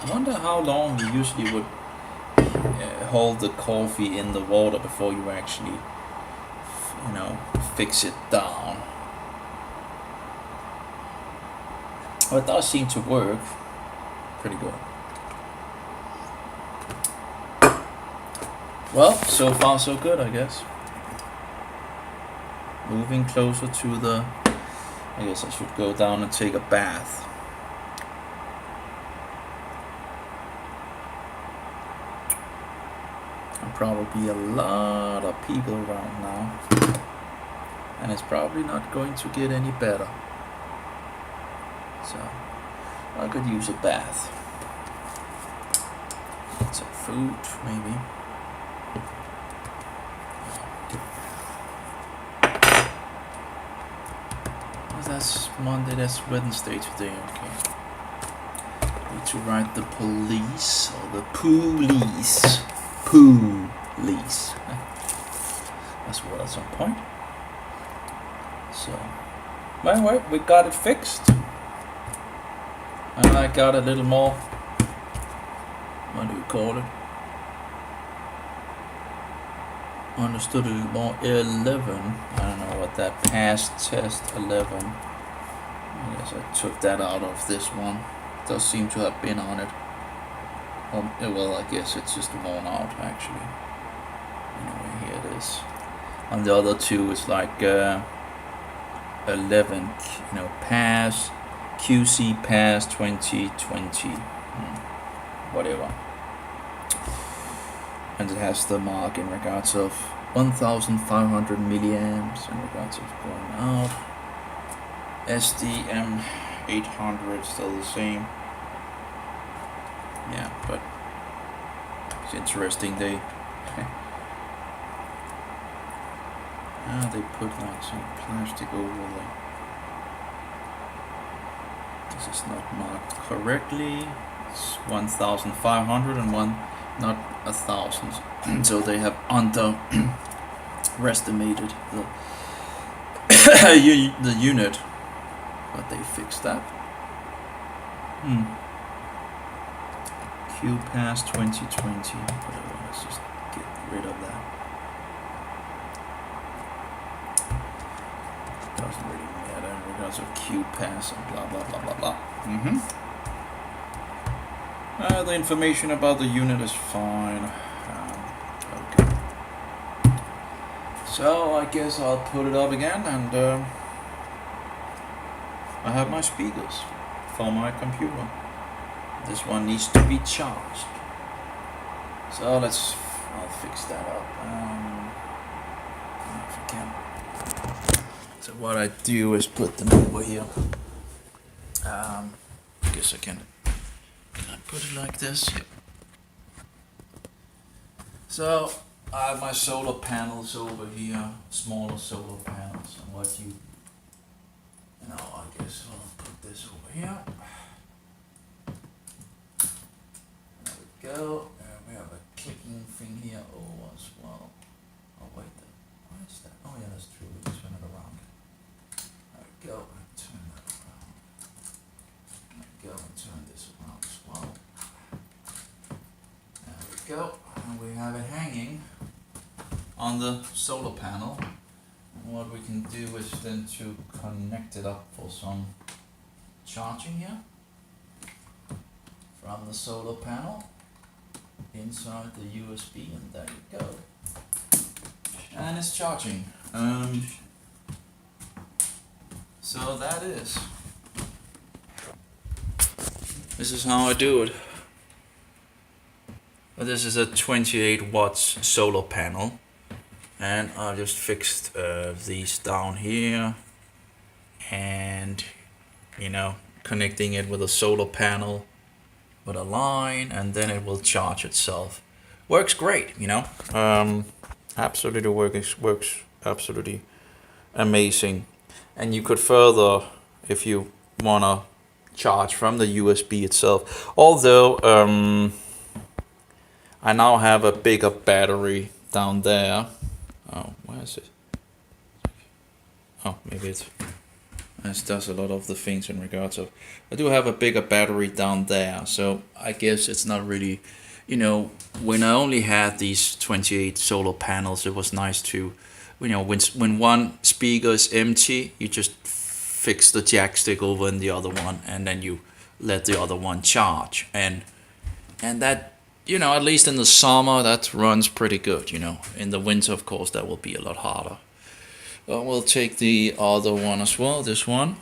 I wonder how long you usually would hold the coffee in the water before you actually, fix it down. Well, it does seem to work pretty good. Well, so far so good, I guess. Moving closer to the... I guess I should go down and take a bath. There'll probably be a lot of people around now. And it's probably not going to get any better. So, I could use a bath. Some food, maybe. That's Monday, that's Wednesday today, okay. Need to write the police, or the police. Police. That's what at some point. So, well, we got it fixed. And I got a little more, what do you call it? Understood a little more. 11. I don't know what that passed test 11. I guess I took that out of this one. It does seem to have been on it. Well, I guess it's just worn out actually. Anyway, here it is. On the other two, it's like 11. Pass, QC pass 2020. Whatever. And it has the mark in regards of 1,500 milliamps in regards of going out. SD-M800 still the same. Yeah, but it's interesting. They put like some plastic over there. This is not marked correctly. It's 1,500 and one. Not 1,000, so they have underestimated the unit, but they fixed that. Q pass 2020. Whatever. Let's just get rid of that. Doesn't really matter in regards of Q pass and blah blah blah blah blah. The information about the unit is fine. Okay. So I guess I'll put it up again, and I have my speakers for my computer. This one needs to be charged. So I'll fix that up. If I can. So what I do is put them over here. I guess I can. I put it like this. So I have my solar panels over here, smaller solar panels, and what I guess I'll put this over here. There we go. We have a clicking thing here. Oh, as well. Oh wait, why is that? Oh yeah, that's true. We can turn it around. There we go. Turn that around. There we go. And turn this around as well. There we go. And we have it hanging on the solar panel. And what we can do is then to connect it up for some charging here from the solar panel inside the USB, and there you go. And it's charging. So that is. This is how I do it. This is a 28 watts solar panel, and I just fixed these down here, and connecting it with a solar panel with a line, and then it will charge itself. Works great, absolutely works absolutely amazing. And you could further, if you wanna charge from the USB itself, although I now have a bigger battery down there. Oh, where is it? Oh, maybe it's It does a lot of the things in regards of. I do have a bigger battery down there, so I guess it's not really, when I only had these 28 solar panels, it was nice to, when one speaker is empty, you just fix the jack stick over in the other one, and then you let the other one charge, and that, at least in the summer, that runs pretty good. In the winter, of course, that will be a lot harder. We'll take the other one as well, this one.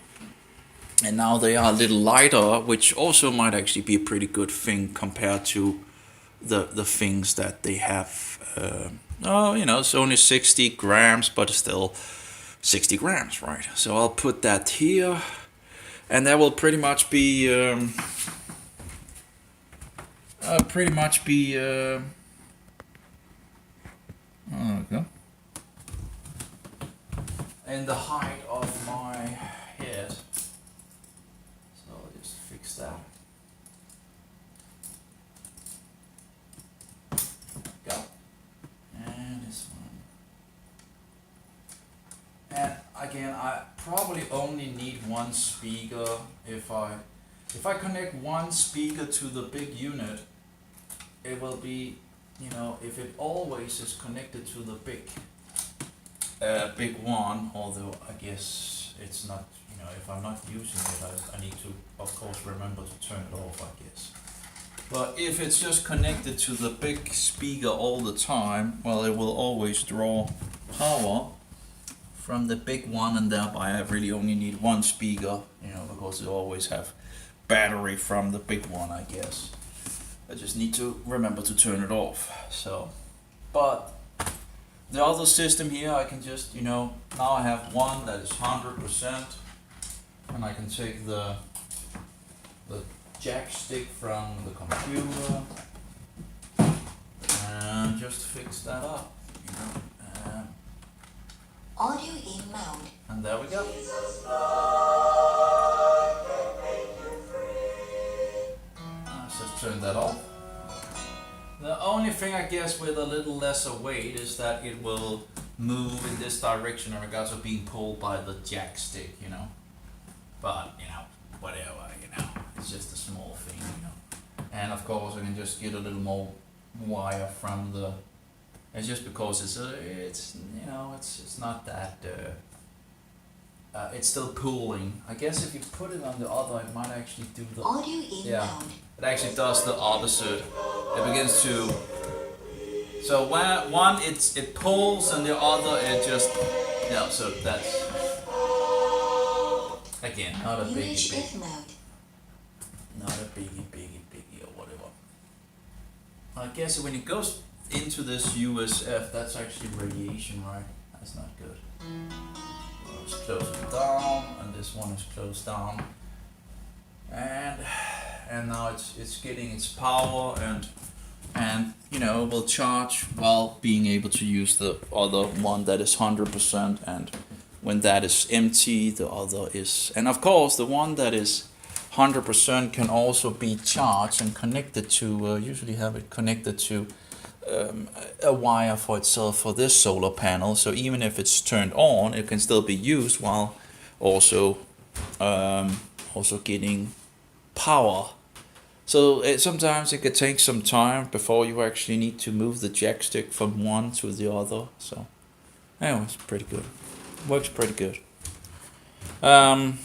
And now they are a little lighter, which also might actually be a pretty good thing compared to the things that they have. It's only 60 grams, but still 60 grams, right? So I'll put that here. And that will pretty much be... there we go. And the height of my head. So I'll just fix that. Go. And this one. And again, I probably only need one speaker. If I connect one speaker to the big unit, it will be, if it always is connected to the big one, although I guess it's not, if I'm not using it, I need to, of course, remember to turn it off, I guess. But if it's just connected to the big speaker all the time, well, it will always draw power from the big one, and thereby I really only need one speaker, because it always have battery from the big one, I guess. I just need to remember to turn it off. So, but the other system here, I can just, now I have one that is 100%, and I can take the jack stick from the computer and just fix that up, Audio in mode. And there we go. Let's just turn that off. The only thing, I guess, with a little lesser weight is that it will move in this direction in regards to being pulled by the jack stick, But, whatever, it's just a small thing, And of course, I can just get a little more wire from the. It's just because it's not that. It's still pulling. I guess if you put it on the other, it might actually do the. Audio in mode. It actually does the opposite. It begins to. So when one it pulls and the other it just. So that's. Again, not a biggie, UHF mode. not a biggie or whatever. I guess when it goes into this USF, that's actually radiation, right? That's not good. Let's close it down, and this one is closed down. And now it's getting its power and will charge while being able to use the other one that is 100%, and when that is empty, the other is, and of course the one that is 100% can also be charged and connected to, usually have it connected to a wire for itself for this solar panel, so even if it's turned on, it can still be used while also getting power. So sometimes it could take some time before you actually need to move the jack stick from one to the other. So anyway, it's pretty good. Works pretty good. And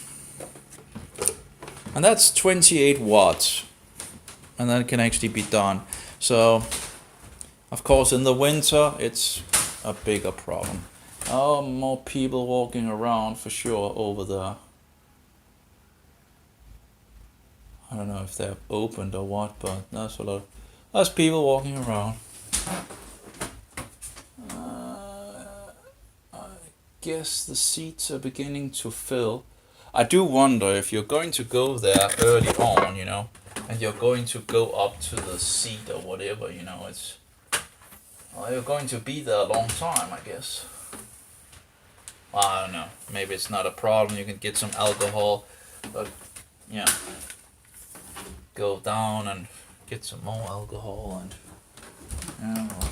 that's 28 watts, and that can actually be done. So of course in the winter it's a bigger problem. Oh, more people walking around for sure over there. I don't know if they're opened or what, but there's a lot. There's people walking around. I guess the seats are beginning to fill. I do wonder if you're going to go there early on, and you're going to go up to the seat or whatever, it's. Well, you're going to be there a long time, I guess. Well, I don't know. Maybe it's not a problem. You can get some alcohol, but yeah. Go down and get some more alcohol and well.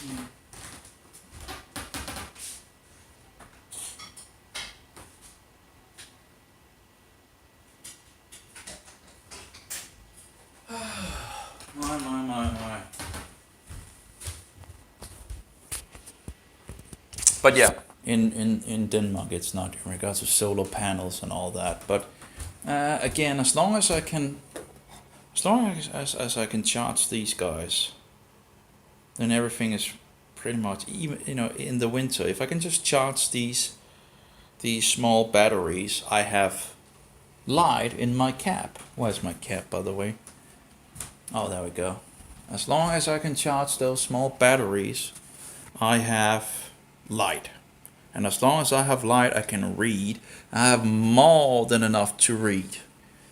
My. But yeah, in Denmark it's not in regards to solar panels and all that. But again, as long as I can charge these guys, then everything is pretty much, even in the winter, if I can just charge these small batteries, I have light in my cap. Where's my cap, by the way? Oh, there we go. As long as I can charge those small batteries, I have light. And as long as I have light, I can read. I have more than enough to read.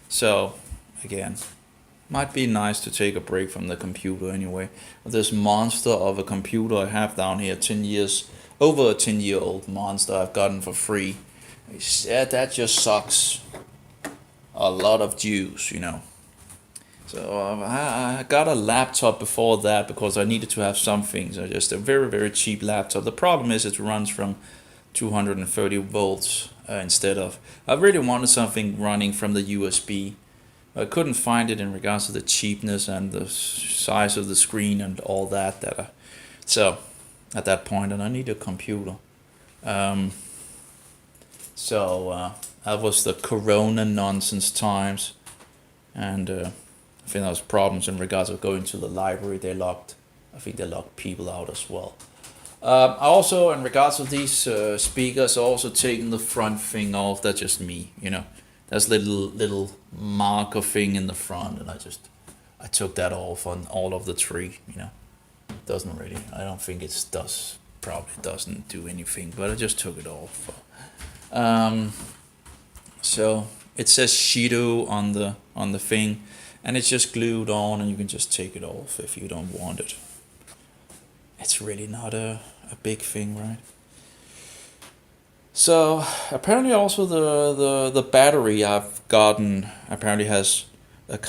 So, again, might be nice to take a break from the computer anyway. This monster of a computer I have down here, over a 10-year-old monster I've gotten for free. That just sucks a lot of juice, So I got a laptop before that because I needed to have something. So just a very, very cheap laptop. The problem is it runs from 230 volts instead of... I really wanted something running from the USB. I couldn't find it in regards to the cheapness and the size of the screen and all that. So at that point, and I need a computer. That was the Corona nonsense times, and I think there was problems in regards of going to the library. I think they locked people out as well. I also, in regards to these speakers, also taken the front thing off. That's just me, There's little marker thing in the front, and I took that off on all of the tree, Doesn't really, I don't think it does, probably doesn't do anything, but I just took it off. So it says Shido on the thing, and it's just glued on, and you can just take it off if you don't want it. It's really not a big thing, right? So apparently also the battery I've gotten apparently has a kind